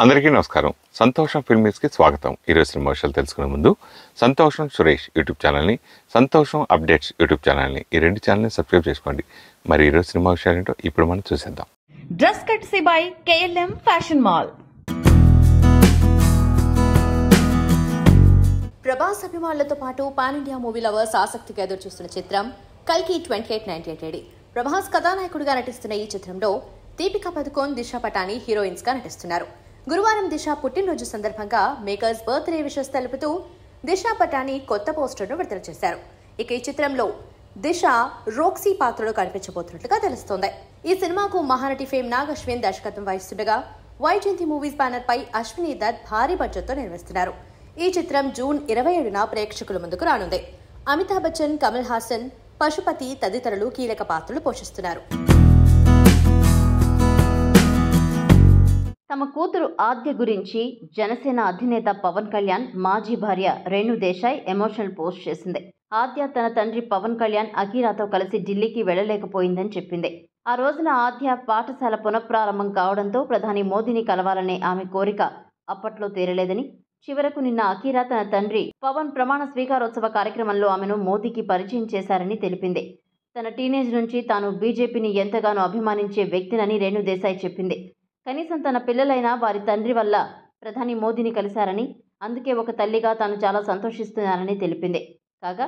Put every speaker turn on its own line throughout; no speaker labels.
అందరికీ నమస్కారం. సంతోషం ఫిల్మీస్కి స్వాగతం. ఈరోజు సినిమా విషయాలు తెలుసుకునే ముందు సంతోషం సురేష్ యూట్యూబ్ ఛానల్ని, సంతోషం అప్డేట్స్ యూట్యూబ్ ఛానల్ని, ఈ రెండు ఛానల్ని సబ్స్క్రైబ్ చేసుకోండి. మరి ఈరోజు సినిమా విషయాలు ఏంటో ఇప్పుడు మనం చూసేద్దాం.
Dress కట్సీ by KLM fashion mall.
Prabhas అభిమానులతో పాటు పాన్ ఇండియా మూవీ లవర్స్ ఆసక్తిగా ఎదురు చూస్తున్న చిత్రం కల్కి 28/1980. ప్రభాస్ కథానాయకుడిగా నటిస్తున్న ఈ చిత్రంలో దీపికా పదుకోన్, దిశా పటాని హీరోయిన్స్ గా నటిస్తున్నారు. గురువారం దిశ పుట్టినరోజు సందర్భంగా మేకర్స్ బర్త్డే విషెస్ తెలుపుతూ దిశా పటాని కొత్త పోస్టర్ను విడుదల చేశారు. ఇక ఈ చిత్రంలో దిశ రోక్సీ పాత్రలో కనిపించబోతున్నట్లుగా తెలుస్తోంది. ఈ సినిమాకు మహానటి ఫేమ్ నాగ్ అశ్విన్ దర్శకత్వం వహిస్తుండగా వైజయంతి మూవీస్ బ్యానర్ పై అశ్విని దత్ భారీ బడ్జెట్ తో నిర్మిస్తున్నారు. ఈ చిత్రం జూన్ 27న ప్రేక్షకుల ముందుకు రానుంది. అమితాబ్ బచ్చన్, కమల్ హాసన్, పశుపతి తదితరులు కీలక పాత్రలు పోషిస్తున్నారు.
తమ కూతురు ఆద్య గురించి జనసేన అధినేత పవన్ కళ్యాణ్ మాజీ భార్య రేణు దేశాయ్ ఎమోషనల్ పోస్ట్ చేసింది. ఆద్య తన తండ్రి పవన్ కళ్యాణ్ అకీరాతో కలిసి ఢిల్లీకి వెళ్లలేకపోయిందని చెప్పింది. ఆ రోజున ఆద్య పాఠశాల పునఃప్రారంభం కావడంతో ప్రధాని మోదీని కలవాలనే ఆమె కోరిక అప్పట్లో తీరలేదని, చివరకు నిన్న అకీరా తన తండ్రి పవన్ ప్రమాణ స్వీకారోత్సవ కార్యక్రమంలో ఆమెను మోదీకి పరిచయం చేశారని తెలిపింది. తన టీనేజ్ నుంచి తాను బీజేపీని ఎంతగానో అభిమానించే వ్యక్తినని రేణు దేశాయ్ చెప్పింది. కనీసం తన పిల్లలైనా వారి తండ్రి వల్ల ప్రధాని మోదీని కలిశారని, అందుకే ఒక తల్లిగా తాను చాలా సంతోషిస్తున్నానని తెలిపింది. కాగా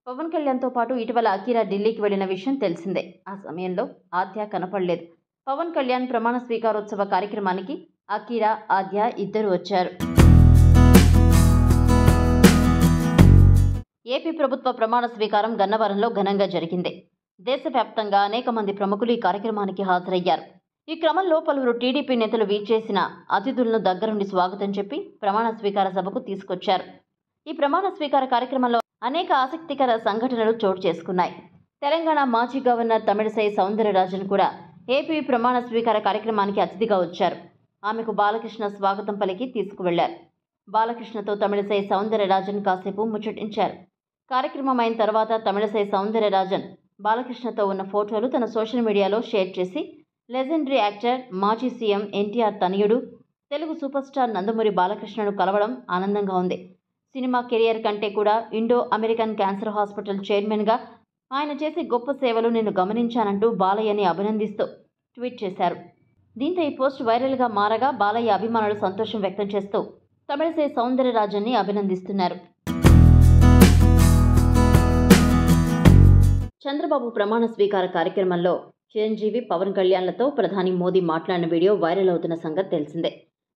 పవన్ కళ్యాణ్తో పాటు ఇటీవల అకీరా ఢిల్లీకి వెళ్లిన విషయం తెలిసిందే. ఆ సమయంలో ఆద్య కనపడలేదు. పవన్ కళ్యాణ్ ప్రమాణ స్వీకారోత్సవ కార్యక్రమానికి అకీరా, ఆద్య ఇద్దరు వచ్చారు. ఏపీ ప్రభుత్వ ప్రమాణ స్వీకారం గన్నవరంలో ఘనంగా జరిగింది. దేశవ్యాప్తంగా అనేక మంది ప్రముఖులు ఈ కార్యక్రమానికి హాజరయ్యారు. ఈ క్రమంలో పలువురు టీడీపీ నేతలు వీచేసిన అతిథులను దగ్గరుండి స్వాగతం చెప్పి ప్రమాణ స్వీకార సభకు తీసుకొచ్చారు. ఈ ప్రమాణ స్వీకార కార్యక్రమంలో అనేక ఆసక్తికర సంఘటనలు చోటు చేసుకున్నాయి. తెలంగాణ మాజీ గవర్నర్ తమిళిసై సౌందరరాజన్ కూడా ఏపీ ప్రమాణ స్వీకార కార్యక్రమానికి అతిథిగా వచ్చారు. ఆమెకు బాలకృష్ణ స్వాగతం పలికి తీసుకువెళ్లారు. బాలకృష్ణతో తమిళిసై సౌందరరాజన్ కాసేపు ముచ్చటించారు. కార్యక్రమం అయిన తర్వాత తమిళిసై సౌందరరాజన్ బాలకృష్ణతో ఉన్న ఫోటోలు తన సోషల్ మీడియాలో షేర్ చేసి లెజెండరీ యాక్టర్, మాజీ సీఎం ఎన్టీఆర్ తనయుడు, తెలుగు సూపర్ స్టార్ నందమూరి బాలకృష్ణను కలవడం ఆనందంగా ఉంది. సినిమా కెరియర్ కంటే కూడా ఇండో అమెరికన్ క్యాన్సర్ హాస్పిటల్ చైర్మన్గా ఆయన చేసే గొప్ప సేవలు నేను గమనించానంటూ బాలయ్యని అభినందిస్తూ ట్వీట్ చేశారు. దీంతో ఈ పోస్ట్ వైరల్గా మారగా బాలయ్య అభిమానులు సంతోషం వ్యక్తం చేస్తూ తమిళిసై సౌందరరాజన్ని అభినందిస్తున్నారు. చంద్రబాబు ప్రమాణ స్వీకార కార్యక్రమంలో చిరంజీవి, పవన్ కళ్యాణ్లతో ప్రధాని మోదీ మాట్లాడిన వీడియో వైరల్ అవుతున్న సంగతి తెలిసిందే.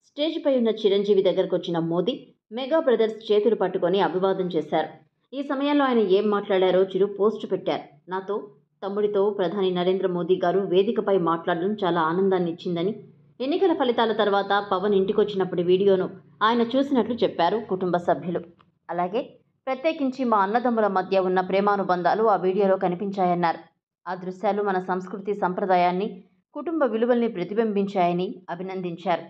స్టేజ్పై ఉన్న చిరంజీవి దగ్గరకు వచ్చిన మోదీ మెగా బ్రదర్స్ చేతులు పట్టుకొని అభివాదం చేశారు. ఈ సమయంలో ఆయన ఏం మాట్లాడారో చిరు పోస్టు పెట్టారు. నాతో, తమ్ముడితో ప్రధాని నరేంద్ర మోదీ గారు వేదికపై మాట్లాడడం చాలా ఆనందాన్ని ఇచ్చిందని, ఎన్నికల ఫలితాల తర్వాత పవన్ ఇంటికొచ్చినప్పటి వీడియోను ఆయన చూసినట్లు చెప్పారు కుటుంబ సభ్యులు. అలాగే ప్రత్యేకించి మా అన్నదమ్ముల మధ్య ఉన్న ప్రేమానుబంధాలు ఆ వీడియోలో కనిపించాయన్నారు. ఆ దృశ్యాలు మన సంస్కృతి సంప్రదాయాన్ని, కుటుంబ విలువల్ని ప్రతిబింబించాయని అభినందించారు.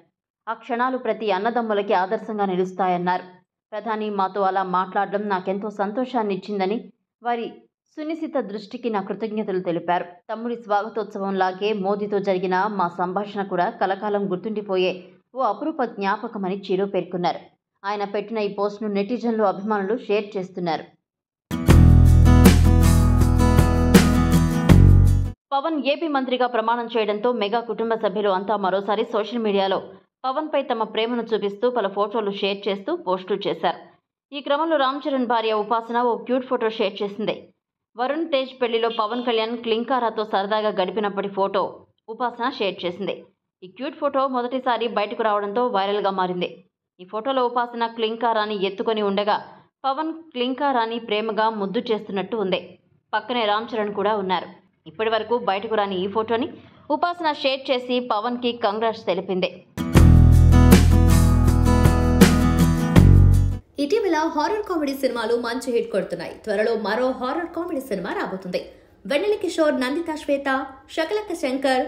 ఆ క్షణాలు ప్రతి అన్నదమ్ములకి ఆదర్శంగా నిలుస్తాయన్నారు. ప్రధాని మాతో అలా మాట్లాడడం నాకెంతో సంతోషాన్ని ఇచ్చిందని, వారి సునిశిత దృష్టికి నా కృతజ్ఞతలు తెలిపారు. తమ్ముడి స్వాగతోత్సవంలాగే మోదీతో జరిగిన మా సంభాషణ కూడా కలకాలం గుర్తుండిపోయే ఓ అపురూప జ్ఞాపకమని చిరు పేర్కొన్నారు. ఆయన పెట్టిన ఈ పోస్ట్ను నెటిజన్లు, అభిమానులు షేర్ చేస్తున్నారు. పవన్ ఏపీ మంత్రిగా ప్రమాణం చేయడంతో మెగా కుటుంబ సభ్యులు అంతా మరోసారి సోషల్ మీడియాలో పవన్పై తమ ప్రేమను చూపిస్తూ పలు ఫోటోలు షేర్ చేస్తూ పోస్టులు చేశారు. ఈ క్రమంలో రామ్ చరణ్ భార్య ఉపాసన ఓ క్యూట్ ఫోటో షేర్ చేసింది. వరుణ్ తేజ్ పెళ్లిలో పవన్ కళ్యాణ్ క్లింకారాతో సరదాగా గడిపినప్పటి ఫోటో ఉపాసన షేర్ చేసింది. ఈ క్యూట్ ఫోటో మొదటిసారి బయటకు రావడంతో వైరల్గా మారింది. ఈ ఫోటోలో ఉపాసన క్లింకారాని ఎత్తుకొని ఉండగా పవన్ క్లింకారాని ప్రేమగా ముద్దు చేస్తున్నట్టు ఉంది. పక్కనే రామ్ చరణ్ కూడా ఉన్నారు. ఇప్పటి వరకు బయటకు రాని ఈ ఫోటోని ఉపాసన షేర్ చేసి పవన్కి కంగ్రాట్స్ తెలిపింది.
ఇటీవల హారర్ కామెడీ సినిమాలు మంచి హిట్ కొడుతున్నాయి. త్వరలో మరో హారర్ కామెడీ సినిమా రాబోతుంది. వెన్నెల కిషోర్, నందిత శ్వేత, శకలక శంకర్,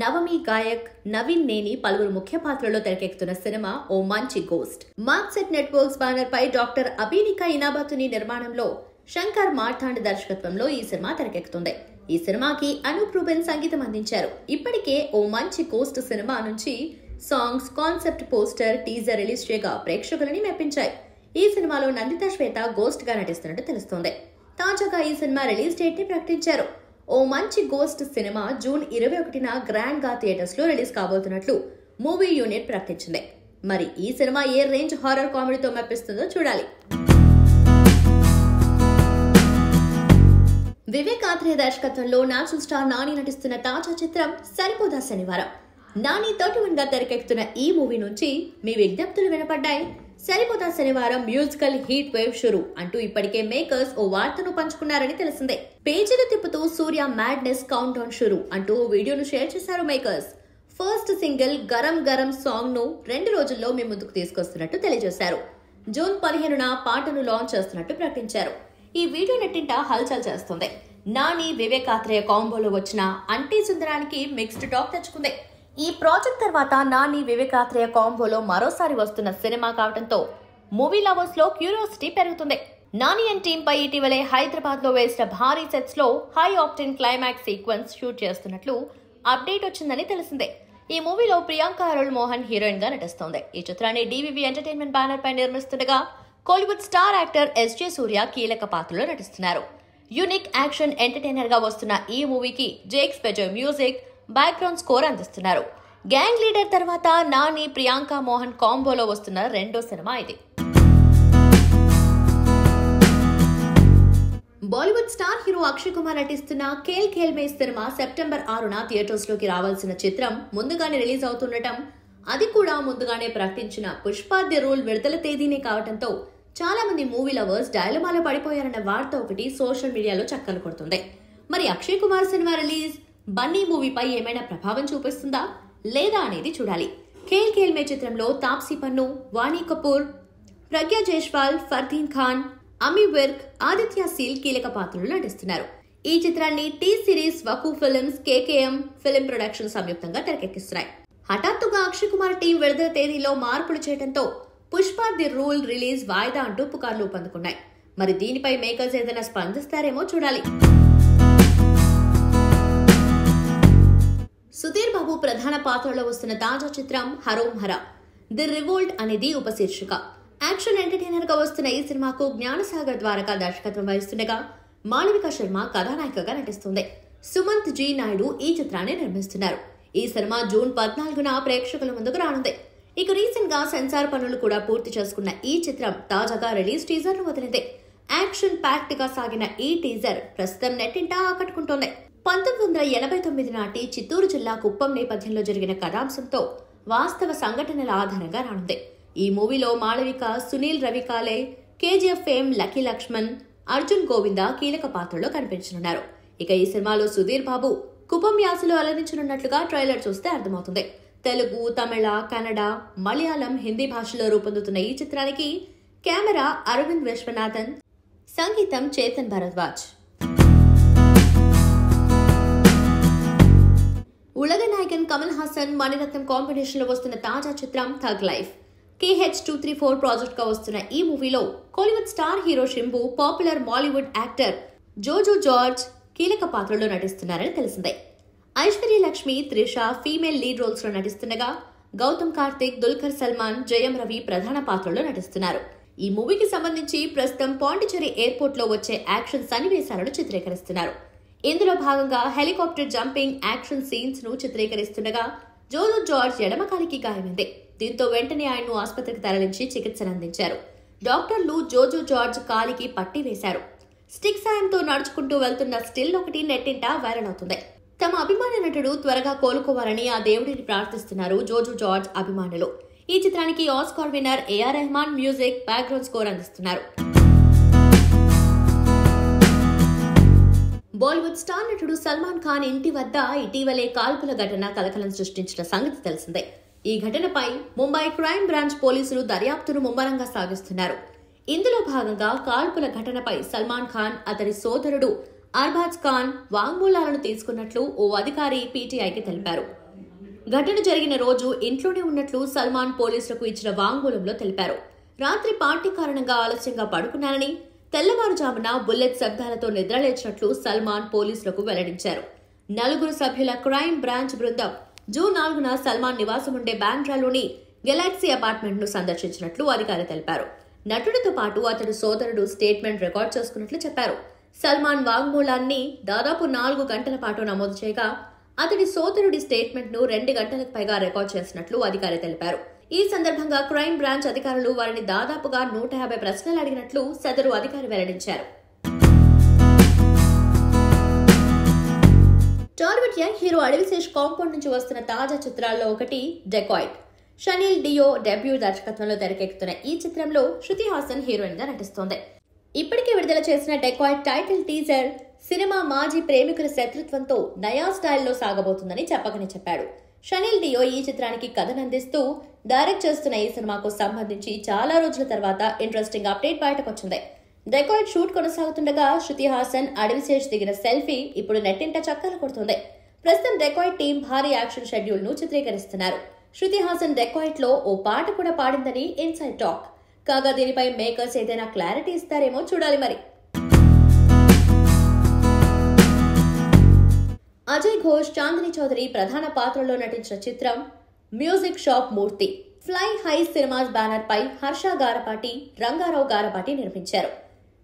నవమి గాయక్, నవీన్ నేని పలువురు ముఖ్య పాత్రలో తెరకెక్కుతున్న సినిమా ఓ మంచి గోస్ట్. మార్క్సెట్ నెట్వర్క్స్ బ్యానర్ పై డాక్టర్ అబీనికా ఇనాబతుని నిర్మాణంలో శంకర్ మార్తాండ్ దర్శకత్వంలో ఈ సినిమా తెరకెక్కుతుంది. ఈ సినిమాకి అనూప్ రూబెన్ సంగీతం అందించారు. ఇప్పటికే ఓ మంచి గోస్ట్ సినిమా నుంచి songs, concept poster, teaser release చేయగా ప్రేక్షకులని మెప్పించాయి. ఈ సినిమాలో నందిత శ్వేత గోస్ట్ గా నటిస్తున్నట్టు తెలుస్తోంది. తాజాగా ఈ సినిమా రిలీజ్ డేట్ ని ప్రకటించారు. ఓ మంచి గోస్ట్ సినిమా జూన్ 21న గ్రాండ్ గా థియేటర్స్ లో రిలీజ్ కాబోతున్నట్లు మూవీ యూనిట్ ప్రకటించింది. మరి ఈ సినిమా ఏ రేంజ్ హారర్ కామెడీతో మెప్పిస్తుందో చూడాలి. వివేక్ ఆత్రేయ దర్శకత్వంలో నేషనల్ స్టార్ నాని నటిస్తున్న తాజా చిత్రం సరిపోదా శనివారం. నాని 31 గా తెరకెక్కుతున్న ఈ మూవీ నుంచి మీ విజ్ఞప్తులు వినపడ్డాయి. సరిపోదా శనివారం మ్యూజికల్ హీట్ వేవ్ షురు అంటూ ఇప్పటికే మేకర్స్ ఓ వార్తను పంచుకున్నారని తెలిసిందే. పేజీలు తిప్పుతూ సూర్య మ్యాడ్నెస్ కౌంట్ డౌన్ షురు అంటూ వీడియోను షేర్ చేశారు makers. First single garam garam song ను 2 రోజుల్లో మీ ముందుకు తీసుకొస్తున్నట్టు తెలియజేశారు. జూన్ 15న పాటను లాంచ్ చేస్తున్నట్టు ప్రకటించారు. ఈ వీడియో నెట్టింట హల్చల్ చేస్తుంది. నాని, వివేక్ ఆత్రేయ కాంబోలో వచ్చిన అంటీ సుందరానికి మిక్స్డ్ టాక్ తెచ్చుకుంది. ఈ ప్రాజెక్ట్ తర్వాత నాని, వివేక్ ఆత్రేయ కాంబోలో మరోసారి వస్తున్న సినిమా కావడంతో మూవీ లవర్స్ లో క్యూరియాసిటీ పెరుగుతుంది. నాని అండ్ టీమ్ పై ఇటీవలే హైదరాబాద్ లో వేసిన భారీ సెట్స్ లో high obtain climax sequence shoot చేస్తున్నట్లు అప్డేట్ వచ్చిందని తెలిసిందే. ఈ మూవీలో ప్రియాంక అరుళ్ మోహన్ హీరోయిన్ గా నటిస్తోంది. ఈ చిత్రాన్ని డివివి ఎంటర్టైన్మెంట్ బ్యానర్ పై నిర్మిస్తుండగా కోలీవుడ్ స్టార్ యాక్టర్ ఎస్జే సూర్య కీలక పాత్రలో నటిస్తున్నారు. యూనిక్ యాక్షన్ ఎంటర్టైనర్ గా వస్తున్న ఈ మూవీకి Jakes bezel music, background score అందిస్తున్నారు. గ్యాంగ్ లీడర్ తర్వాత నాని, ప్రియాంక మోహన్ కాంబోలో వస్తున్న రెండో సినిమా ఇది. బాలీవుడ్ స్టార్ హీరో అక్షయ్ కుమార్ నటిస్తున్న ఖేల్ ఖేల్ మే సినిమా సెప్టెంబర్ 6న థియేటర్స్ లోకి రావాల్సిన చిత్రం ముందుగానే రిలీజ్ అవుతుండటం, అది కూడా ముందుగానే ప్రకటించిన పుష్ప ది రూల్ విడుదల తేదీనే కావడంతో చాలా మంది మూవీ లవర్స్ డైలమాలో పడిపోయారన్న వార్త ఒకటి సోషల్ మీడియాలో చక్కర్లు కొడుతుంది. మరి అక్షయ్ కుమార్ సినిమా రిలీజ్ బన్నీ మూవీపై ఏమైనా ప్రభావం చూపిస్తుందా లేదా అనేది చూడాలి. ఖేల్ ఖేల్ మే చిత్రంలో తాప్సీ పన్ను, వాణి కపూర్, ప్రజ్ఞా జైస్వాల్, ఫర్దీన్ ఖాన్, అమీ విర్క్, ఆదిత్య సీల్ కీలక పాత్రలు నటిస్తున్నారు. ఈ చిత్రాన్ని టీ సిరీస్, వకు ఫిల్మ్స్, కేకేఎం ఫిల్మ్ ప్రొడక్షన్ సంయుక్తంగా తెరకెక్కిస్తున్నాయి. హఠాత్తుగా అక్షయ్ కుమార్ టీం విడుదల తేదీలో మార్పులు చేయడంతో పుష్ప ది రూల్ రిలీజ్ వాయిదా అంటూ పుకార్లు ఊపందుకున్నాయి. మరి దీనిపై మేకర్స్ ఏదైనా స్పందిస్తారేమో చూడాలి. సుధీర్ బాబు ప్రధాన పాత్రలో వస్తున్న తాజా చిత్రం హరోం హరా ది రివోల్ట్ అనేది ఉపశీర్షిక. యాక్షన్ ఎంటర్టైనర్ గా వస్తున్న ఈ సినిమాకు జ్ఞానసాగర్ ద్వారకా దర్శకత్వం వహిస్తుండగా మాళవిక శర్మ కథానాయికగా నటిస్తుంది. సుమంత్ జీ నాయుడు ఈ చిత్రాన్ని నిర్మిస్తున్నారు. ఈ సినిమా జూన్ 14న ప్రేక్షకుల ముందుకు రానుంది. ఇక రీసెంట్ గా సెన్సార్ పనులు కూడా పూర్తి చేసుకున్న ఈ చిత్రం తాజాగా రిలీజ్ టీజర్ ను వదిలింది. యాక్షన్ ప్యాక్డ్ గా సాగిన ఈ టీజర్ ప్రస్తుతం నెట్టింటా ఆకట్టుకుంటోంది. 1989 నాటి చిత్తూరు జిల్లా కుప్పం నేపథ్యంలో జరిగిన కథాంశంతో వాస్తవ సంఘటనల ఆధారంగా రానుంది. ఈ మూవీలో Malavika, Sunil Ravi Kale, KGF fame Lucky Lakshman, Arjun Govinda కీలక పాత్రలో కనిపించనున్నారు. ఇక ఈ సినిమాలో సుధీర్ బాబు కుప్పం యాసలో అలరించనున్నట్లుగా ట్రైలర్ చూస్తే అర్థమవుతుంది. తెలుగు, తమిళ, కన్నడ, మలయాళం, హిందీ భాషలో రూపొందుతున్న ఈ చిత్రానికి కెమెరా అరవింద్ విశ్వనాథన్, సంగీతం చేతన్ భరద్వాజ్. ఉలగ నాయకన్ కమల్ హాసన్, మణిరత్నం కాంబినేషన్ లో వస్తున్న తాజా చిత్రం థగ్ లైఫ్. KH234 ప్రాజెక్ట్ గా వస్తున్న ఈ మూవీలో Kollywood star hero Simbu, popular Mollywood actor Joju George కీలక పాత్రలో నటిస్తున్నారని తెలిసిందే. Aishwarya Lekshmi, Trisha female lead roles లో నటిస్తుండగా గౌతమ్ కార్తిక్, దుల్కర్ సల్మాన్, జయం రవి ప్రధాన పాత్రలో నటిస్తున్నారు. ఈ మూవీకి సంబంధించి ప్రస్తుతం పాండిచేరి ఎయిర్పోర్ట్ లో వచ్చే యాక్షన్ సన్నివేశాలను చిత్రీకరిస్తున్నారు. ఇందులో భాగంగా హెలికాప్టర్ జంపింగ్ యాక్షన్ సీన్స్ ను చిత్రీకరిస్తుండగా జోజో జార్జ్ ఎడమకాలికి గాయమైంది. దీంతో వెంటనే ఆయన్ను ఆసుపత్రికి తరలించి చికిత్సనందించారు. డాక్టర్లు జోజో జార్జ్ కాలికి పట్టి వేశారు. స్టిక్ సాయంతో నడుచుకుంటూ వెళ్తున్న స్టిల్ ఒకటి నెట్టింట వైరల్ అవుతుంది. తమ అభిమాన నటుడు త్వరగా కోలుకోవాలని ఆ దేవుడిని ప్రార్థిస్తున్నారు జోజో జార్జ్ అభిమానులు. ఈ చిత్రానికి Oscar winner A R Rahman music, background score అందిస్తున్నారు. బాలీవుడ్ స్టార్ నటుడు సల్మాన్ ఖాన్ ఇంటి వద్ద ఇటీవలే కాల్పుల ఘటన కలకలం సృష్టించిన సంగతి తెలిసిందే. ఈ ఘటనపై ముంబై క్రైమ్ బ్రాంచ్ పోలీసులు దర్యాప్తును ముమ్మరంగా సాగిస్తున్నారు. ఇందులో భాగంగా కాల్పుల ఘటనపై సల్మాన్ ఖాన్, అతని సోదరుడు అర్బాజ్ ఖాన్ వాంగ్మూలాలను తీసుకున్నట్లు ఓ అధికారి పీటీఐకి తెలిపారు. ఘటన జరిగిన రోజు ఇంట్లోనే ఉన్నట్లు సల్మాన్ పోలీసులకు ఇచ్చిన వాంగ్మూలంలో తెలిపారు. రాత్రి పార్టీ కారణంగా ఆలస్యంగా పడుకున్నారని, తెల్లవారుజామున బుల్లెట్ శబ్దాలతో నిద్రలేచినట్లు సల్మాన్ పోలీసులకు వెల్లడించారు. 4 సభ్యుల క్రైమ్ బ్రాంచ్ బృందం జూన్ 4న సల్మాన్ నివాసం ఉండే బాంద్రాలోని గెలాక్సీ అపార్ట్మెంట్ ను సందర్శించినట్లు అధికారులు తెలిపారు. నటుడితో పాటు అతడు సోదరుడు స్టేట్మెంట్ రికార్డ్ చేసుకున్నట్లు చెప్పారు. సల్మాన్ వాంగ్మూలాన్ని దాదాపు 4 గంటల పాటు నమోదు చేయగా అతడి సోదరుడి స్టేట్మెంట్ ను 2 గంటలకు పైగా రికార్డ్ చేసినట్లు అధికారులు తెలిపారు. ఈ సందర్భంగా క్రైమ్ బ్రాంచ్ అధికారులు వారిని దాదాపుగా 150 ప్రశ్నలు అడిగినట్లు సదరు అధికారి వెల్లడించారు. Tollywood young hero Adivi Sesh compound నుంచి వస్తున్న తాజా చిత్రాల్లో ఒకటి డెకాయిట్. షనీల్ డియో డెబ్యూ దర్శకత్వంలో తెరకెక్కుతున్న ఈ చిత్రంలో శృతి హాసన్ హీరోయిన్ గా నటిస్తోంది. ఇప్పటికే విడుదల చేసిన డెకాయిట్ టైటిల్ టీజర్ సినిమా మాజీ ప్రేమికుల శత్రుత్వంతో నయా స్టైల్లో సాగబోతుందని చెప్పకనే చెప్పాడు. షనీల్ డియో ఈ చిత్రానికి కథనందిస్తూ డైరెక్ట్ చేస్తున్న ఈ సినిమాకు సంబంధించి చాలా రోజుల తర్వాత interesting update బయటకొచ్చింది. Dacoit shoot కొనసాగుతుండగా Shruti Haasan Adivi Sesh దిగిన సెల్ఫీ ఇప్పుడు నెట్టింట చక్కర్లు కొడుతుంది. ప్రస్తుతం డెకాయిట్ టీం భారీ యాక్షన్ షెడ్యూల్ ను చిత్రీకరిస్తున్నారు. శృతి హాసన్ డెకాయిట్ లో ఓ పాట కూడా పాడిందని ఇన్సైడ్ టాక్. కాగా దీనిపై మేకర్స్ ఏదైనా క్లారిటీ ఇస్తారేమో చూడాలి మరి. అజయ్ ఘోష్, చాందిని చౌదరి ప్రధాన పాత్రలో నటించిన చిత్రం మ్యూజిక్ షాప్ మూర్తి. ఫ్లై హై సినిమాస్ బ్యానర్ పై హర్ష గారపాటి, రంగారావు గారపాటి నిర్మించారు.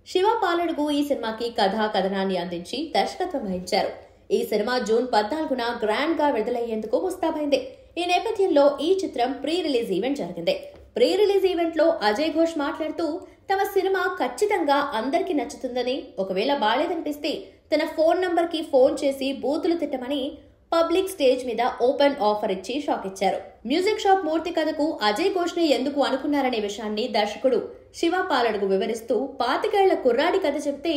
శివ పాలడుగు ఈ సినిమాకి కథనాన్ని అందించి దర్శకత్వం వహించారు. ఈ సినిమా జూన్ 14న గ్రాండ్ గా విడుదలయ్యేందుకు ముస్తాబైంది. ఈ నేపథ్యంలో ఈ చిత్రం ప్రీ రిలీజ్ ఈవెంట్ జరిగింది. ప్రీ రిలీజ్ ఈవెంట్ లో అజయ్ ఘోష్ మాట్లాడుతూ తమ సినిమా ఖచ్చితంగా అందరికీ నచ్చుతుందని, ఒకవేళ బాలేదనిపిస్తే తన ఫోన్ నంబర్ కి ఫోన్ చేసి బూతులు తిట్టమని పబ్లిక్ స్టేజ్ మీద ఓపెన్ ఆఫర్ ఇచ్చి షాక్ ఇచ్చారు. మ్యూజిక్ షాప్ మూర్తి కథకు అజయ్ ఘోష్ ని ఎందుకు అనుకున్నారనే విషయాన్ని దర్శకుడు శివ పాలడుగు వివరిస్తూ 25 ఏళ్ల కుర్రాడి కథ చెప్తే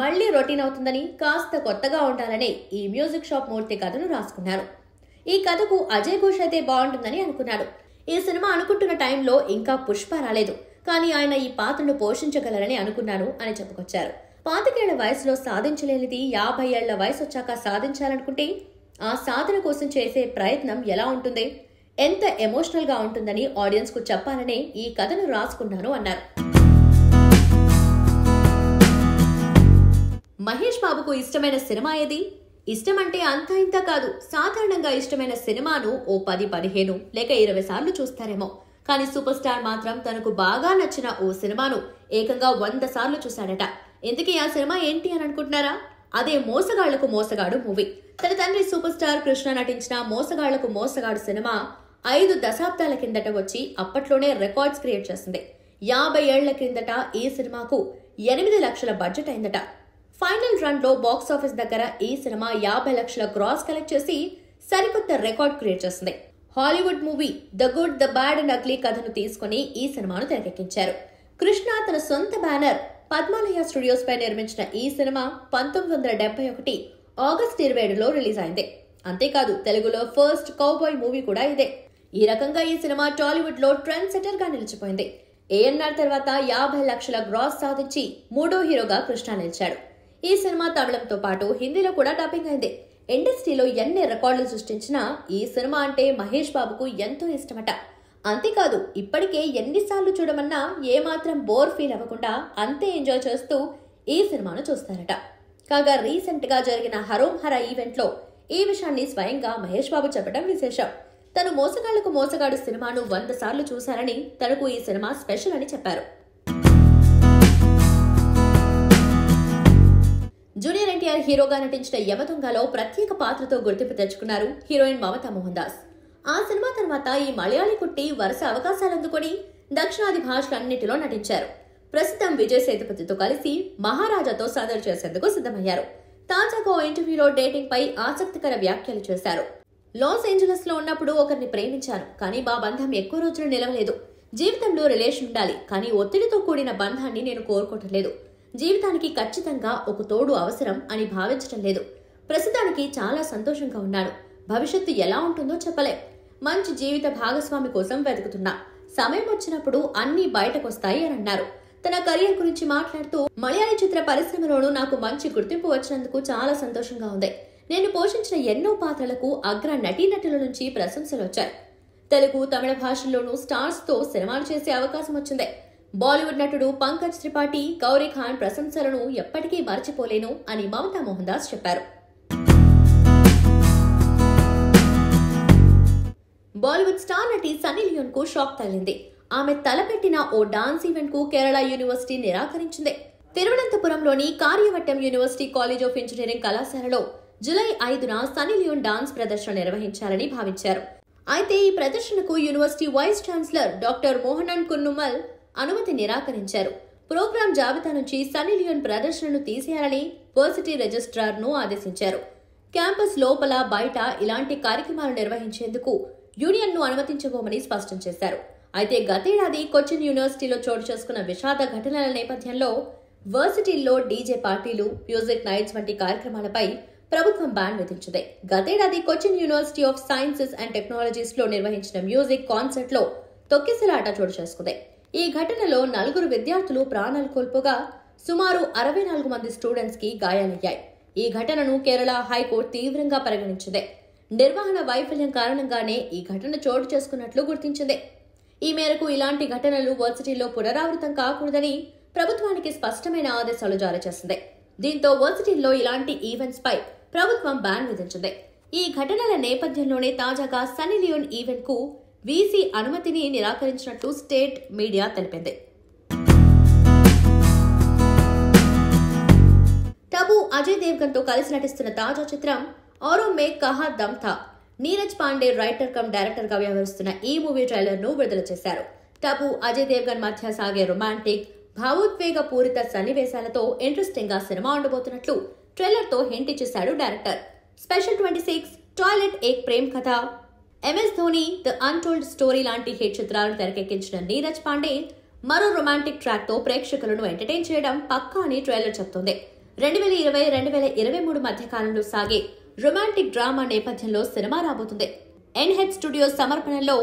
మళ్లీ రొటీన్ అవుతుందని, కాస్త కొత్తగా ఉండాలనే ఈ మ్యూజిక్ షాప్ మూర్తి కథను రాసుకున్నారు. ఈ కథకు అజయ్ ఘోష్ అయితే బాగుంటుందని అనుకున్నాడు. ఈ సినిమా అనుకుంటున్న టైంలో ఇంకా పుష్ప రాలేదు, కానీ ఆయన ఈ పాత్రను పోషించగలరని అనుకున్నాను అని చెప్పుకొచ్చారు. 25 ఏళ్ల వయసులో సాధించలేనిది 50 ఏళ్ల వయసు వచ్చాక సాధించాలనుకుంటే ఆ సాధన కోసం చేసే ప్రయత్నం ఎలా ఉంటుంది, ఎంత ఎమోషనల్ గా ఉంటుందని ఆడియన్స్ కు చెప్పాలనే ఈ కథను రాసుకున్నాను అన్నారు. మహేష్ బాబుకు ఇష్టమైన సినిమా ఏది? ఇష్టమంటే అంతా ఇంత కాదు. సాధారణంగా ఇష్టమైన సినిమాను ఓ 10-15 లేక 20 సార్లు చూస్తారేమో. కానీ సూపర్ స్టార్ మాత్రం తనకు బాగా నచ్చిన ఓ సినిమాను ఏకంగా 100 సార్లు చూశాడట. ఇంతకీ ఆ సినిమా ఏంటి అని అనుకుంటున్నారా? అదే మోసగాళ్లకు మోసగాడు మూవీ. తన తండ్రి సూపర్ స్టార్ కృష్ణ నటించిన మోసగాళ్లకు మోసగాడు సినిమా 5 దశాబ్దాల కిందట వచ్చి అప్పట్లోనే రికార్డ్స్ క్రియేట్ చేసింది. 50 ఏళ్ల కిందట ఈ సినిమాకు 8 లక్షల బడ్జెట్ అయిందట. ఫైనల్ రన్ లో బాక్సాఫీస్ దగ్గర ఈ సినిమా 50 లక్షల గ్రాస్ కలెక్ట్ చేసి సరికొత్త రికార్డ్ క్రియేట్ చేసింది. Hollywood movie the good, the bad and ugly కథను తీసుకుని ఈ సినిమాను తెరకెక్కించారు. కృష్ణ తన సొంత బ్యానర్ పద్మాలయ స్టూడియోస్ పై నిర్మించిన ఈ సినిమా 1971 ఆగస్టు 27లో రిలీజ్ అయింది. అంతేకాదు తెలుగులో ఫస్ట్ కౌబాయ్ మూవీ కూడా ఇదే. ఈ రకంగా ఈ సినిమా టాలీవుడ్ లో ట్రెండ్ సెటర్ గా నిలిచిపోయింది. ఏఎన్ఆర్ తర్వాత 50 లక్షల గ్రాస్ సాధించి 3వ హీరోగా కృష్ణ నిలిచాడు. ఈ సినిమా తమిళంతో పాటు హిందీలో కూడా డబ్బింగ్ అయింది. ఇండస్ట్రీలో ఎన్ని రికార్డులు సృష్టించినా ఈ సినిమా అంటే మహేష్ బాబుకు ఎంతో ఇష్టమట. అంతేకాదు ఇప్పటికే ఎన్నిసార్లు చూడమన్నా ఏమాత్రం బోర్ ఫీల్ అవ్వకుండా అంతే ఎంజాయ్ చేస్తూ ఈ సినిమాను చూస్తారట. కాగా రీసెంట్ గా జరిగిన హరోం హరా ఈవెంట్ లో ఈ విషయాన్ని స్వయంగా మహేష్ బాబు చెప్పడం విశేషం. తను మోసగాళ్లకు మోసగాడు సినిమాను 100 సార్లు చూశారని, తనకు ఈ సినిమా స్పెషల్ అని చెప్పారు. జూనియర్ ఎన్టీఆర్ హీరోగా నటించిన యమదొంగలో ప్రత్యేక పాత్రతో గుర్తింపు తెచ్చుకున్నారు హీరోయిన్ మమతా మోహన్ దాస్. ఆ సినిమా తర్వాత ఈ మలయాళీ కుట్టి వరుస అవకాశాలు అందుకుని దక్షిణాది భాషలన్నిటిలో నటించారు. ప్రస్తుతం విజయ్ సేతుపతితో కలిసి మహారాజాతో సదరు చేసేందుకు సిద్ధమయ్యారు. తాజాగా ఓ ఇంటర్వ్యూలో డేటింగ్ పై ఆసక్తికర వ్యాఖ్యలు చేశారు. లాస్ ఏంజలస్ లో ఉన్నప్పుడు ఒకరిని ప్రేమించాను, కానీ మా బంధం ఎక్కువ రోజులు నిలవలేదు. జీవితంలో రిలేషన్ ఉండాలి, కానీ ఒత్తిడితో కూడిన బంధాన్ని నేను కోరుకోవట్లేదు. జీవితానికి ఖచ్చితంగా ఒక తోడు అవసరం అని భావించటం లేదు. ప్రస్తుతానికి చాలా సంతోషంగా ఉన్నాను. భవిష్యత్తు ఎలా ఉంటుందో చెప్పలేం. మంచి జీవిత భాగస్వామి కోసం వెతుకుతున్నా. సమయం వచ్చినప్పుడు అన్నీ బయటకొస్తాయి అని అన్నారు. తన కెరీర్ గురించి మాట్లాడుతూ మలయాళీ చిత్ర పరిశ్రమలోనూ నాకు మంచి గుర్తింపు వచ్చినందుకు చాలా సంతోషంగా ఉంది. నేను పోషించిన ఎన్నో పాత్రలకు అగ్ర నటీనటుల నుంచి ప్రశంసలు వచ్చాయి. తెలుగు, తమిళ భాషల్లోనూ స్టార్స్ తో సినిమాలు చేసే అవకాశం వచ్చింది. బాలీవుడ్ నటుడు పంకజ్ త్రిపాఠి, గౌరీ ఖాన్ ప్రశంసలను ఎప్పటికీ మర్చిపోలేను అని మమతా మోహన్ దాస్ చెప్పారు. బాలీవుడ్ స్టార్ నటి సన్నీ లియోన్ కు షాక్ తగిలింది. ఆమె తలపెట్టిన ఓ డాన్స్ ఈవెంట్ కు కేరళ యూనివర్సిటీ నిరాకరించింది. తిరువనంతపురంలోని Kariavattom university college of engineering కళాశాలలో జూలై 5న సన్నీ లియోన్ డాన్స్ ప్రదర్శన నిర్వహించాలని భావించారు. అయితే ఈ ప్రదర్శనకు university vice chancellor doctor Mohanan Kunnummal అనుమతి నిరాకరించారు. ప్రోగ్రాం జాబితా నుంచి సన్నీ లియోన్ ప్రదర్శనను తీసేయాలని వర్సిటీ రిజిస్ట్రార్ ను ఆదేశించారు. క్యాంపస్ లోపల బయట ఇలాంటి కార్యక్రమాలు నిర్వహించేందుకు యూనియన్ ను అనుమతించబోమని స్పష్టం చేశారు. అయితే గతేడాది కొచ్చిన్ యూనివర్సిటీలో చోటు చేసుకున్న విషాద ఘటనల నేపథ్యంలో వర్సిటీల్లో డీజే పార్టీలు, మ్యూజిక్ నైట్స్ వంటి కార్యక్రమాలపై ప్రభుత్వం బ్యాన్ విధించింది. గతేడాది Cochin university of sciences and technologies లో నిర్వహించిన మ్యూజిక్ కాన్సర్ట్ లో తొక్కిసలాట చోటు చేసుకుంది. ఈ ఘటనలో 4 విద్యార్థులు ప్రాణాలు కోల్పోగా సుమారు 64 మంది స్టూడెంట్స్ కి గాయాలయ్యాయి. ఈ ఘటనను కేరళ హైకోర్టు తీవ్రంగా పరిగణించింది. నిర్వహణ వైఫల్యం కారణంగానే ఈ ఘటన చోటు చేసుకున్నట్లు గుర్తించింది. ఈ మేరకు ఇలాంటి ఘటనలు వర్సిటీలో పునరావృతం కాకూడదని ప్రభుత్వానికి స్పష్టమైన ఆదేశాలు జారీ చేసింది. దీంతో వర్సిటీల్లో ఇలాంటి ఈవెంట్స్ పై ప్రభుత్వం బ్యాన్ విధించింది. ఈ ఘటనల నేపథ్యంలోనే తాజాగా సన్నీ లియోన్ ఈవెంట్ కు వీసీ అనుమతిని నిరాకరించినట్లు స్టేట్ మీడియా తెలిపింది. టబు అజయ్ దేవ్గన్ తో కలిసి నటిస్తున్న తాజా చిత్రం ఔరో మే కహా దమ్ థా. Neeraj Pandey writer cum director గా వ్యవహరిస్తున్న ఈ మూవీ ట్రైలర్ ను విడుదల చేశారు. టబు అజయ్ దేవ్గన్ మధ్య సాగే రొమాంటిక్, భావోద్వేగ పూరిత సన్నివేశాలతో ఇంట్రెస్టింగ్ గా సినిమా ఉండబోతున్నట్లు ట్రైలర్ తో హింట్ ఇచ్చేశాడు డైరెక్టర్. స్పెషల్ 26, టాయిలెట్ ఏక్ ప్రేమ్ కథ, MS Dhoni, the untold story లాంటి హిట్ చిత్రాలను తెరకెక్కించిన నీరజ్ పాండే మరో రొమాంటిక్ ట్రాక్ తో ప్రేక్షకులను ఎంటర్టైన్ చేయడం పక్కా అని ట్రైలర్ చెప్తోంది. 2020-2023 మధ్య కాలంలో సాగే రొమాంటిక్ డ్రామా నేపథ్యంలో సినిమా రాబోతుంది. ఎన్హెచ్ స్టూడియోస్ సమర్పణలో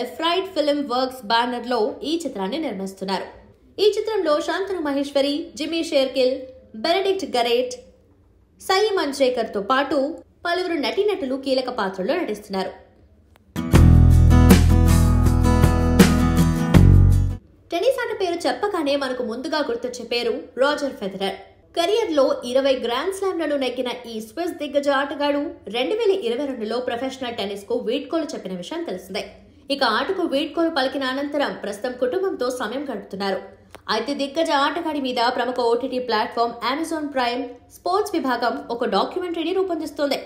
ఎఫ్రైడ్ ఫిల్మ్ వర్క్స్ బ్యానర్ లో ఈ చిత్రాన్ని నిర్మిస్తున్నారు. ఈ చిత్రంలో శాంతను మహేశ్వరి, జిమ్మీ షేర్కిల్, బెనెడిక్ట్ గరేట్, సాయి మంజ్రేకర్ తో పాటు పలువురు నటీనటులు కీలక పాత్రల్లో నటిస్తున్నారు. టెన్నిస్ ఆట పేరు చెప్పగానే మనకు ముందుగా గుర్తొచ్చే పేరు రోజర్ ఫెడరర్. కెరియర్ లో 20 గ్రాండ్ స్లామ్లను నెగ్గిన ఈ స్విస్ దిగ్గజ ఆటగాడు 2022లో ప్రొఫెషనల్ టెన్నిస్ కు వీడ్కోలు చెప్పిన విషయం తెలిసిందే. ఇక ఆటకు వీడ్కోలు పలికిన అనంతరం ప్రస్తుతం కుటుంబంతో సమయం గడుపుతున్నారు. అయితే దిగ్గజ ఆటగాడి మీద ప్రముఖ OTT platform Amazon prime sports విభాగం ఒక డాక్యుమెంటరీని రూపొందిస్తోంది.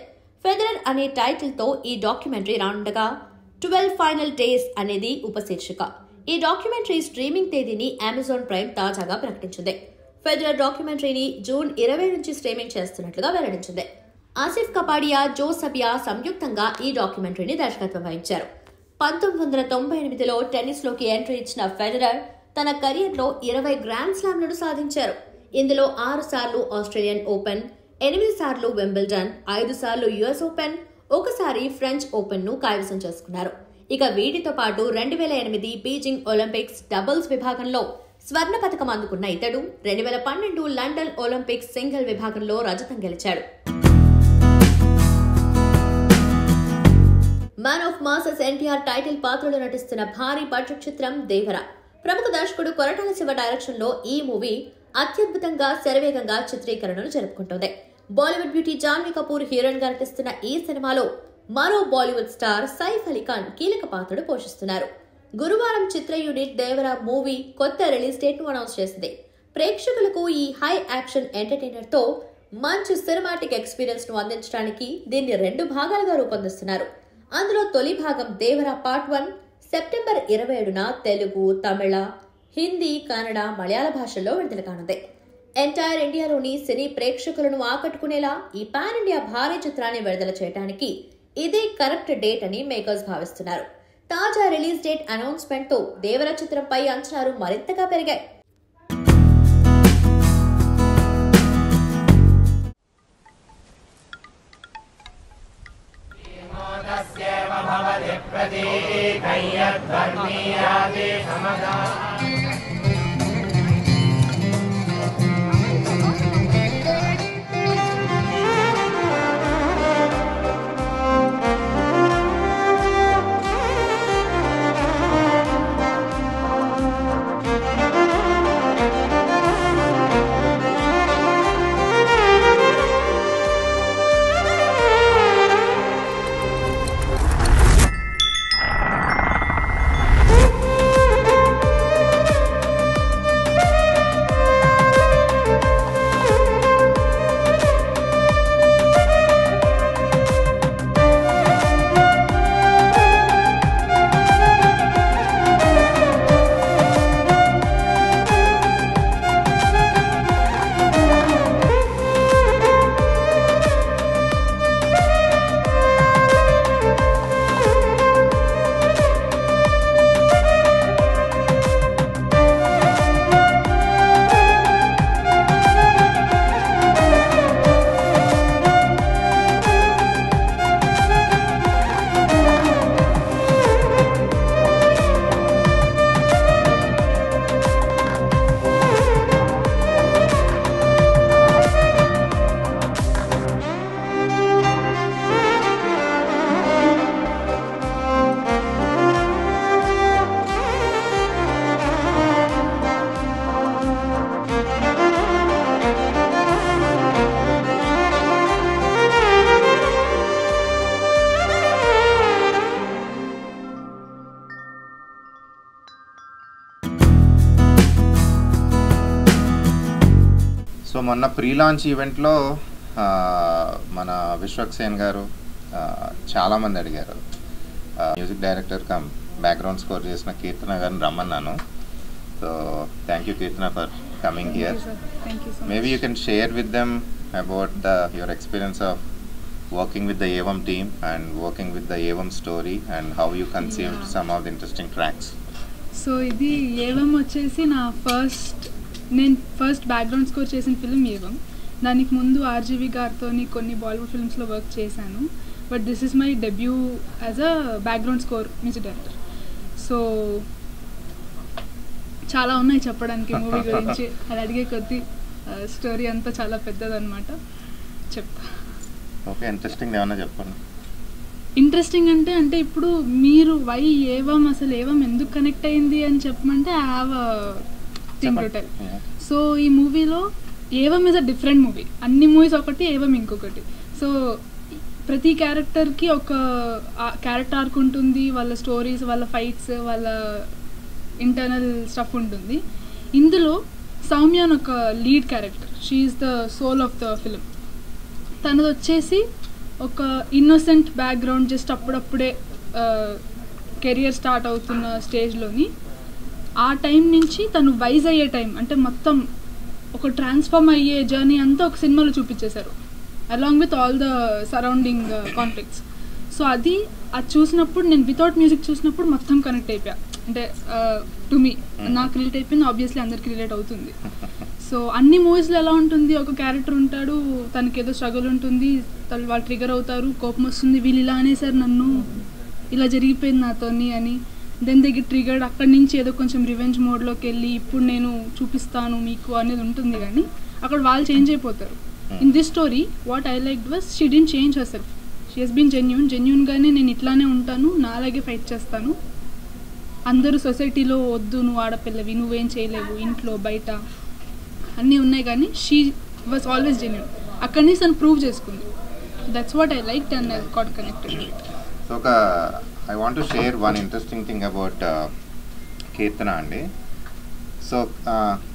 ఫెడరర్ అనే టైటిల్ తో ఈ డాక్యుమెంటరీ రానుండగా 12 ఫైనల్ డేస్ అనేది ఉపశీర్షిక. ఈ డాక్యుమెంటరీ స్ట్రీమింగ్ తేదీని అమెజాన్ ప్రైమ్ తాజాగా ప్రకటించింది. ఫెడరర్ డాక్యుమెంటరీని జూన్ 20 నుంచి స్ట్రీమింగ్ చేస్తున్నట్లుగా వెల్లడించింది. ఆసిఫ్ కపాడియా, జో సబియా సంయుక్తంగా ఈ డాక్యుమెంటరీని దర్శకత్వం వహించారు. 1998లో టెన్నిస్ లోకి ఎంట్రీ ఇచ్చిన ఫెడరర్ తన కెరియర్ లో 20 గ్రాండ్ స్లామ్లను సాధించారు. ఇందులో 6 సార్లు ఆస్ట్రేలియన్ ఓపెన్, 8 సార్లు వింబుల్డన్, 5 సార్లు యుఎస్ ఓపెన్, 1 సారి ఫ్రెంచ్ ఓపెన్ ను కైవసం చేసుకున్నారు. ఇక వీటితో పాటు 2008 బీజింగ్ ఒలింపిక్స్ డబుల్స్ విభాగంలో స్వర్ణ పతకం అందుకున్న ఇతడు 2012 లండన్ ఒలింపిక్స్ సింగిల్ విభాగంలో రజతం గెలిచాడు. Man of masses NTR title పాత్రలో నటిస్తున్న భారీ బడ్జెట్ చిత్రం దేవర. ప్రముఖ దర్శకుడు కొరటాల శివ డైరెక్షన్ లో ఈ మూవీ అత్యద్భుతంగా శరవేగంగా చిత్రీకరణను జరుపుకుంటోంది. బాలీవుడ్ బ్యూటీ జాన్వీ కపూర్ హీరోయిన్ గా నటిస్తున్న ఈ సినిమాలో మరో బాలీవుడ్ స్టార్ సైఫ్ అలీ ఖాన్ కీలక పాత్రను పోషిస్తున్నారు. గురువారం చిత్ర యూనిట్ దేవర మూవీ కొత్త రిలీజ్ డేట్ ను అనౌన్స్ చేసింది. ప్రేక్షకులకు ఈ హై యాక్షన్ ఎంటర్టైనర్ తో మంచి సినిమాటిక్ ఎక్స్పీరియన్స్ ను అందించడానికి దీన్ని 2 భాగాలుగా రూపొందిస్తున్నారు. అందులో తొలి భాగం దేవర పార్ట్ 1 సెప్టెంబర్ 27న తెలుగు, తమిళ, హిందీ, కన్నడ, మలయాళ భాషల్లో విడుదల కానుంది. ఎంటైర్ ఇండియాలోని సినీ ప్రేక్షకులను ఆకట్టుకునేలా ఈ పాన్ ఇండియా భారీ చిత్రాన్ని విడుదల చేయడానికి ఇదే కరెక్ట్ డేట్ అని మేకర్స్ భావిస్తున్నారు. తాజా రిలీజ్ డేట్ అనౌన్స్మెంట్ తో దేవర చిత్రంపై అంచనాలు మరింతగా పెరిగాయి.
సో మొన్న ప్రీ లాంచ్ ఈవెంట్లో మన విశ్వక్సేన్ గారు చాలామంది అడిగారు music director cum background score చేసిన కీర్తన గారిని రమ్మన్నాను. So thank you Keerthana for coming here. Maybe you can share with them about your experience of working with the Evam team and working with the Evam story and how you conceived some of the interesting tracks.
So ఇది ఏవం వచ్చేసి నా first background score చేసిన film ఏవం. దానికి ముందు RGV గారితో కొన్ని Bollywood ఫిల్మ్స్లో work చేశాను. But this is my debut as a background score music director. So చాలా ఉన్నాయి చెప్పడానికి మూవీ గురించి. అది అడిగే కొద్దీ స్టోరీ అంతా చాలా పెద్దదన్నమాట. చెప్తా.
ఓకే, ఇంట్రెస్టింగ్ ఏమన్నా చెప్పండి.
ఇంట్రెస్టింగ్ అంటే ఇప్పుడు మీరు ఏవం అసలు ఏవం ఎందుకు కనెక్ట్ అయింది అని చెప్పమంటే I have a thing to tell. So ఈ మూవీలో ఏవం ఇస్ అ డిఫరెంట్ మూవీ. అన్ని మూవీస్ ఒకటి, ఏవం ఇంకొకటి. సో ప్రతి క్యారెక్టర్కి ఒక క్యారెక్టర్ ఆర్క్ ఉంటుంది, వాళ్ళ స్టోరీస్, వాళ్ళ ఫైట్స్, వాళ్ళ ఇంటర్నల్ స్టఫ్ ఉంటుంది. ఇందులో సౌమ్య అని ఒక lead character, she is the soul of the film. తనది వచ్చేసి ఒక ఇన్నోసెంట్ బ్యాక్గ్రౌండ్, జస్ట్ అప్పుడప్పుడే కెరియర్ స్టార్ట్ అవుతున్న స్టేజ్లోని ఆ టైం నుంచి తను వైజ్ అయ్యే టైం, అంటే మొత్తం ఒక ట్రాన్స్ఫార్మ్ అయ్యే జర్నీ అంతా ఒక సినిమాలో చూపించేశారు, along with all the surrounding conflicts. So అది చూసినప్పుడు నేను వితౌట్ మ్యూజిక్ చూసినప్పుడు మొత్తం కనెక్ట్ అయిపోయా. అంటే టు మీ నాకు రిలేట్ అయిపోయింది, ఆబ్వియస్లీ అందరికి రిలేట్ అవుతుంది. సో అన్ని మూవీస్లో ఎలా ఉంటుంది, ఒక క్యారెక్టర్ ఉంటాడు, తనకి ఏదో స్ట్రగుల్ ఉంటుంది, వాళ్ళు ట్రిగర్ అవుతారు, కోపం వస్తుంది, వీళ్ళు ఇలా అనేసారు నన్ను, ఇలా జరిగిపోయింది నాతోని అని. Then they get triggered. అక్కడి నుంచి ఏదో కొంచెం రివెంజ్ మోడ్లోకి వెళ్ళి ఇప్పుడు నేను చూపిస్తాను మీకు అనేది ఉంటుంది. కానీ అక్కడ వాళ్ళు చేంజ్ అయిపోతారు. In this story what I like was she didn't change herself. She has been జెన్యూన్గానే నేను ఇట్లానే ఉంటాను, నా అలాగే ఫైట్ చేస్తాను. అందరూ సొసైటీలో వద్దు, నువ్వు ఆడపిల్లవి, నువ్వేం చేయలేవు, ఇంట్లో బయట అన్నీ ఉన్నాయి, కానీ షీ వాజ్ ఆల్వేస్ జెన్యూన్. అక్కడి నుంచి తను ప్రూవ్ చేసుకుంది. That's what I like and I got connected.
So I want to share one interesting thing about Keerthana అండి. సో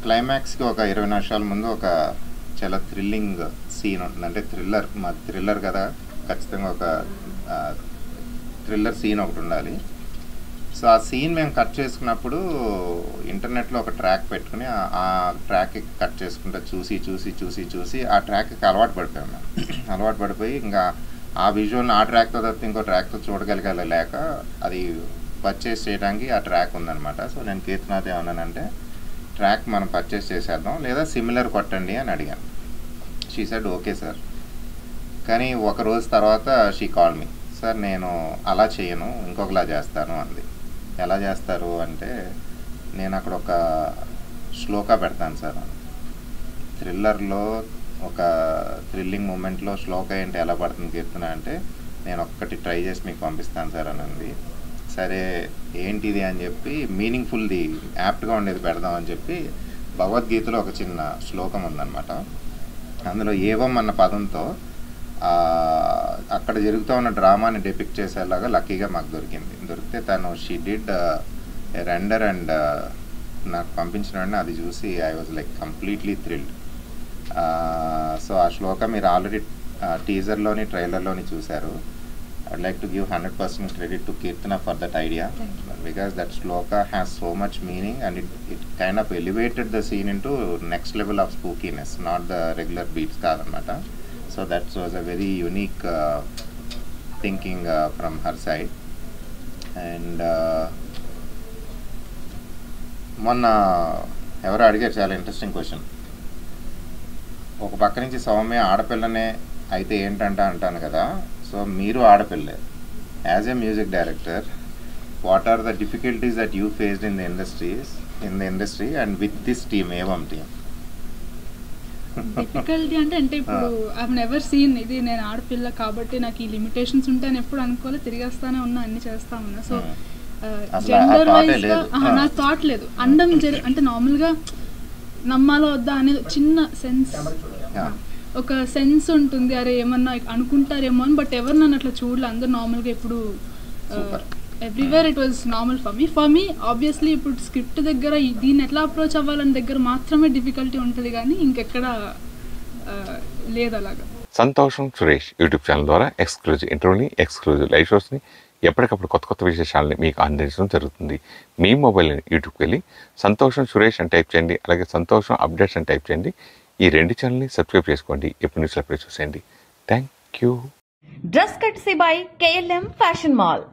క్లైమాక్స్కి ఒక 20 నిమిషాల ముందు ఒక చాలా థ్రిల్లింగ్ సీన్ ఉంటుంది. అంటే థ్రిల్లర్ కదా, ఖచ్చితంగా ఒక థ్రిల్లర్ సీన్ ఒకటి ఉండాలి. సో ఆ సీన్ మేము కట్ చేసుకున్నప్పుడు ఇంటర్నెట్లో ఒక ట్రాక్ పెట్టుకుని ఆ ట్రాక్కి కట్ చేసుకుంటూ చూసి ఆ ట్రాక్కి అలవాటు పడిపోయాం మేము. అలవాటు పడిపోయి ఇంకా ఆ విజువల్ని ఆ ట్రాక్తో తప్ప ఇంకో ట్రాక్తో చూడగలిగలేక అది పర్చేస్ చేయడానికి ఆ ట్రాక్ ఉందన్నమాట. సో నేను కీర్తనాథ్ ఏమన్నానంటే ట్రాక్ మనం పర్చేస్ చేసేద్దాం, లేదా సిమిలర్ కొట్టండి అని అడిగాను. She said okay sir. కానీ ఒక రోజు తర్వాత షీ కాల్ మీ, సార్ నేను అలా చేయను, ఇంకొకలా చేస్తాను అంది. ఎలా చేస్తారు అంటే, నేను అక్కడ ఒక శ్లోక పెడతాను సార్. థ్రిల్లర్లో ఒక థ్రిల్లింగ్ మూమెంట్లో శ్లోక ఏంటి ఎలా పడుతుంది కీర్తన అంటే, నేను ఒక్కటి ట్రై చేసి మీకు పంపిస్తాను సార్ అని అంది. సరే ఏంటిది అని చెప్పి మీనింగ్ఫుల్ది యాప్ట్గా ఉండేది పెడదామని చెప్పి భగవద్గీతలో ఒక చిన్న శ్లోకం ఉందన్నమాట. అందులో ఏవం అన్న పదంతో అక్కడ జరుగుతూ ఉన్న డ్రామాని డెపిక్ట్ చేసేలాగా లక్కీగా మాకు దొరికితే తను షీ డిడ్ రెండర్ అండ్ నాకు పంపించిన వెంటనే అది చూసి I was like completely thrilled. So ఆ శ్లోకం మీరు ఆల్రెడీ టీజర్లోని ట్రైలర్లోని చూశారు. I'd like to give 100% credit to Kirtana for that idea, because that shloka has so much meaning and it kind of elevated the scene into next level of spookiness, not the regular beats kadanamata. So that was a very unique thinking from her side. And మొన్న ఎవరో అడిగారు చాలా interesting question. ఒక పక్క నుంచి సౌమ్య ఆడపిల్లనే అయితే అంటాను కదా, సో మీరు ఆడపిల్లే. As a music director, what are the difficulties that you faced in the industry and with this team, ఏవం టీమ్?
డిఫికల్టీ అంటే ఇప్పుడు ఐ హావ్ నెవర్ సీన్ ఇది, నేను ఆడపిల్ల కాబట్టి నాకు ఈ లిమిటేషన్స్ ఉంటాయని ఎప్పుడు అనుకోలే. తిరిగేస్తానే ఉన్నా, అన్ని చేస్తా ఉన్నా. సో జెండర్ వైజ్గా నాకు థాట్ లేదు. అండం అంటే నార్మల్గా నమ్మాలో వద్దా అనేది చిన్న సెన్స్, ఒక సెన్స్ ఉంటుంది, అరే ఏమన్నా అనుకుంటారేమో అని. బట్ ఎవరు నన్ను అట్లా చూడలే, అందరు నార్మల్గా ఇప్పుడు everywhere it was normal for me. Obviously ఇప్పుడు స్క్రిప్ట్ దగ్గర దీన్ని ఎట్లా అప్రోచ్ అవ్వాలని దగ్గర మాత్రమే డిఫికల్టీ ఉంటుంది, కానీ ఇంకెక్కడ లేదు అలాగా.
సంతోషం సురేష్ యూట్యూబ్ ఛానల్ ద్వారా ఎక్స్క్లూజివ్ ఇంటర్వ్యూని, ఎక్స్క్లూజివ్ లైవ్ షోస్ని, ఎప్పటికప్పుడు కొత్త కొత్త విశేషాలని మీకు అందించడం జరుగుతుంది. మీ మొబైల్ యూట్యూబ్కి వెళ్ళి సంతోషం సురేష్ అని టైప్ చేయండి, అలాగే సంతోషం అప్డేట్స్ అని టైప్ చేయండి. ఈ 2 ఛానల్ని సబ్స్క్రైబ్ చేసుకోండి. ఎప్పుడు న్యూస్లో చూసేయండి. Thank you.
Dress కట్సీ by KLM fashion mall.